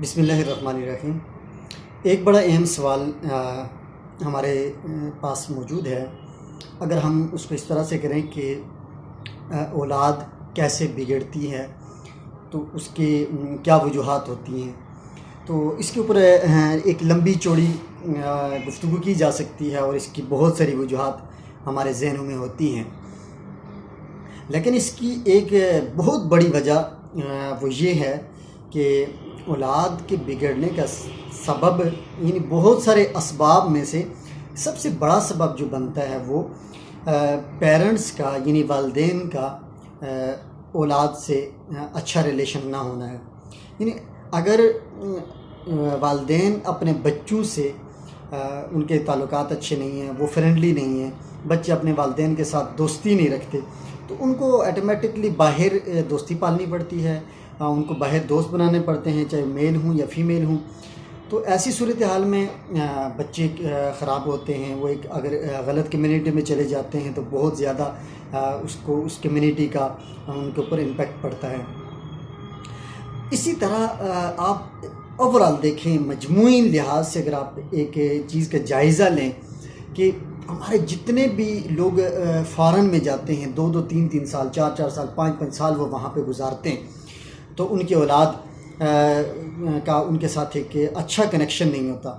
बिस्मिल्लाहिर्रहमानिर्रहीम। एक बड़ा अहम सवाल हमारे पास मौजूद है। अगर हम उसको इस तरह से करें कि औलाद कैसे बिगड़ती है तो उसकी क्या वजूहात होती हैं, तो इसके ऊपर एक लंबी चौड़ी गुफ्तगू की जा सकती है और इसकी बहुत सारी वजूहात हमारे ज़हनों में होती हैं। लेकिन इसकी एक बहुत बड़ी वजह वो ये है कि औलाद के बिगड़ने का सबब, यानी बहुत सारे असबाब में से सबसे बड़ा सबब जो बनता है वो पेरेंट्स का, यानी वालिदैन का औलाद से अच्छा रिलेशन ना होना है। यानी अगर वालिदैन अपने बच्चों से उनके ताल्लुकात अच्छे नहीं हैं, वो फ्रेंडली नहीं हैं, बच्चे अपने वालिदैन के साथ दोस्ती नहीं रखते, तो उनको ऑटोमेटिकली बाहर दोस्ती पालनी पड़ती है, उनको बाहर दोस्त बनाने पड़ते हैं, चाहे मेल हूँ या फीमेल हूँ। तो ऐसी सूरत हाल में बच्चे ख़राब होते हैं। वो एक अगर गलत कम्युनिटी में चले जाते हैं तो बहुत ज़्यादा उसको उस कम्युनिटी का उनके ऊपर इम्पेक्ट पड़ता है। इसी तरह आप ओवरऑल देखें, मजमूई लिहाज से अगर आप एक चीज़ का जायज़ा लें कि हमारे जितने भी लोग फ़ॉरेन में जाते हैं, 2-2, 3-3 साल, 4-4 साल, 5-5 साल वो वहाँ पे गुजारते हैं, तो उनकी औलाद का उनके साथ एक अच्छा कनेक्शन नहीं होता।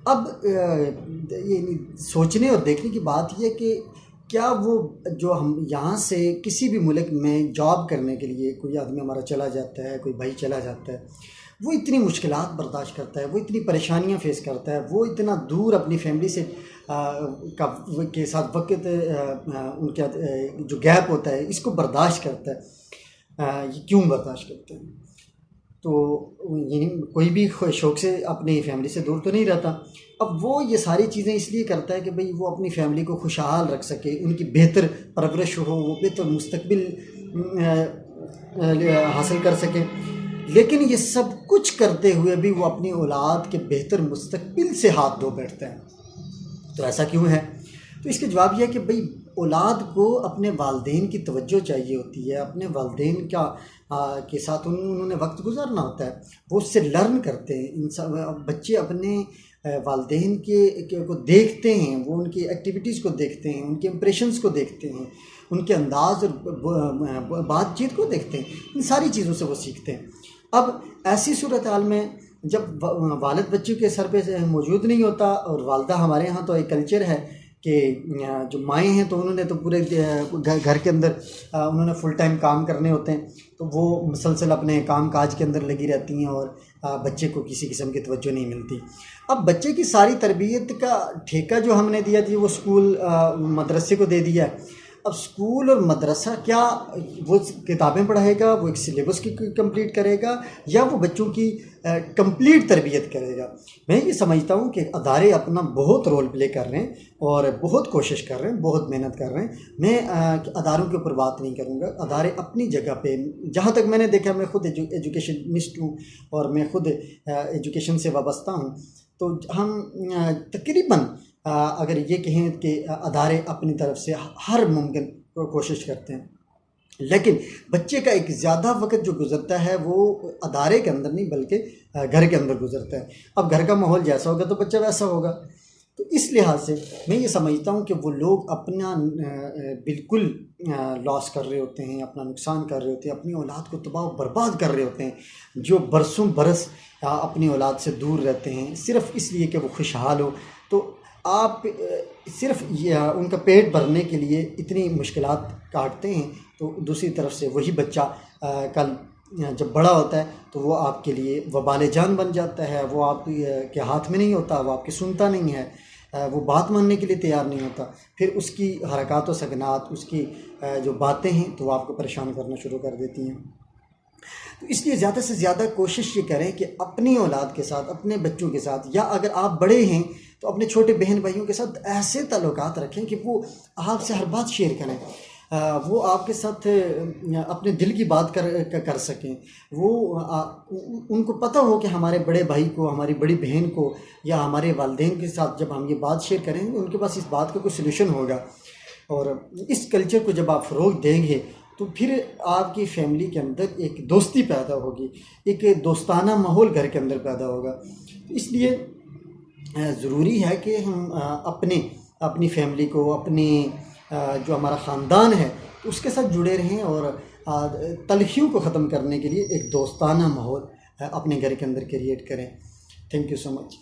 अब ये सोचने और देखने की बात यह कि क्या वो जो हम यहाँ से किसी भी मुल्क में जॉब करने के लिए कोई आदमी हमारा चला जाता है, कोई भाई चला जाता है, वो इतनी मुश्किलात बर्दाश्त करता है, वो इतनी परेशानियाँ फेस करता है, वो इतना दूर अपनी फैमिली से के साथ वक्त उनका जो गैप होता है इसको बर्दाश्त करता है। ये क्यों बर्दाश्त करते हैं? तो यानी कोई भी शौक़ से अपनी फैमिली से दूर तो नहीं रहता। अब वो ये सारी चीज़ें इसलिए करता है कि भाई वो अपनी फैमिली को खुशहाल रख सके, उनकी बेहतर परवरिश हो, वो बेहतर मुस्तकबिल हासिल कर सके। लेकिन ये सब कुछ करते हुए भी वो अपनी औलाद के बेहतर मुस्तकबिल से हाथ धो बैठते हैं। तो ऐसा क्यों है? तो इसका जवाब यह है कि भाई औलाद को अपने वालिदैन की तवज्जो चाहिए होती है, अपने वालिदैन के साथ उन्होंने वक्त गुजारना होता है, वो उससे लर्न करते हैं। बच्चे अपने वालिदैन को देखते हैं, वो उनकी एक्टिविटीज़ को देखते हैं, उनके इम्प्रेशंस को देखते हैं, उनके अंदाज और बातचीत को देखते हैं, इन सारी चीज़ों से वो सीखते हैं। अब ऐसी सूरत हाल में जब वालिद बच्चों के सर पे मौजूद नहीं होता, और वालदा, हमारे यहाँ तो एक कल्चर है कि जो माएँ हैं तो उन्होंने तो पूरे घर के अंदर उन्होंने फुल टाइम काम करने होते हैं, तो वो मुसलसल अपने काम काज के अंदर लगी रहती हैं और बच्चे को किसी किस्म की तवज्जो नहीं मिलती। अब बच्चे की सारी तरबियत का ठेका जो हमने दिया थी वो स्कूल मदरसे को दे दिया है। अब स्कूल और मदरसा क्या वो किताबें पढ़ाएगा, वो एक सिलेबस की कंप्लीट करेगा, या वो बच्चों की कंप्लीट तरबियत करेगा? मैं ये समझता हूँ कि अदारे अपना बहुत रोल प्ले कर रहे हैं और बहुत कोशिश कर रहे हैं, बहुत मेहनत कर रहे हैं। मैं अदारों के ऊपर बात नहीं करूँगा। अदारे अपनी जगह पे, जहाँ तक मैंने देखा, मैं ख़ुद एजुकेशनिस्ट हूँ और मैं ख़ुद एजुकेशन से वाबस्ता हूँ, तो हम तकरीबन अगर ये कहें कि अदारे अपनी तरफ से हर मुमकिन कोशिश करते हैं, लेकिन बच्चे का एक ज़्यादा वक्त जो गुज़रता है वो अदारे के अंदर नहीं बल्कि घर के अंदर गुज़रता है। अब घर का माहौल जैसा होगा तो बच्चा वैसा होगा। तो इस लिहाज से मैं ये समझता हूँ कि वो लोग अपना बिल्कुल लॉस कर रहे होते हैं, अपना नुकसान कर रहे होते हैं, अपनी औलाद को तबाह बर्बाद कर रहे होते हैं, जो बरसों बरस अपनी औलाद से दूर रहते हैं सिर्फ़ इसलिए कि वो खुशहाल हो। तो आप सिर्फ उनका पेट भरने के लिए इतनी मुश्किलात काटते हैं, तो दूसरी तरफ से वही बच्चा कल जब बड़ा होता है तो वो आपके लिए वबाल जान बन जाता है। वो आपके हाथ में नहीं होता, वो आपकी सुनता नहीं है, वो बात मानने के लिए तैयार नहीं होता। फिर उसकी हरकत व सकनात, उसकी जो बातें हैं तो वो आपको परेशान करना शुरू कर देती हैं। तो इसलिए ज़्यादा से ज़्यादा कोशिश ये करें कि अपनी औलाद के साथ, अपने बच्चों के साथ, या अगर आप बड़े हैं तो अपने छोटे बहन भाइयों के साथ ऐसे ताल्लुकात रखें कि वो आपसे हर बात शेयर करें, वो आपके साथ अपने दिल की बात कर सकें। वो उनको पता हो कि हमारे बड़े भाई को, हमारी बड़ी बहन को या हमारे वालिदैन के साथ जब हम ये बात शेयर करेंगे उनके पास इस बात का कोई सलूशन होगा। और इस कल्चर को जब आप फ़रोग़ देंगे तो फिर आपकी फैमिली के अंदर एक दोस्ती पैदा होगी, एक दोस्ताना माहौल घर के अंदर पैदा होगा। तो इसलिए ज़रूरी है कि हम अपनी फैमिली को, जो हमारा ख़ानदान है उसके साथ जुड़े रहें और तलख़ियों को ख़त्म करने के लिए एक दोस्ताना माहौल अपने घर के अंदर क्रिएट करें। Thank you so much.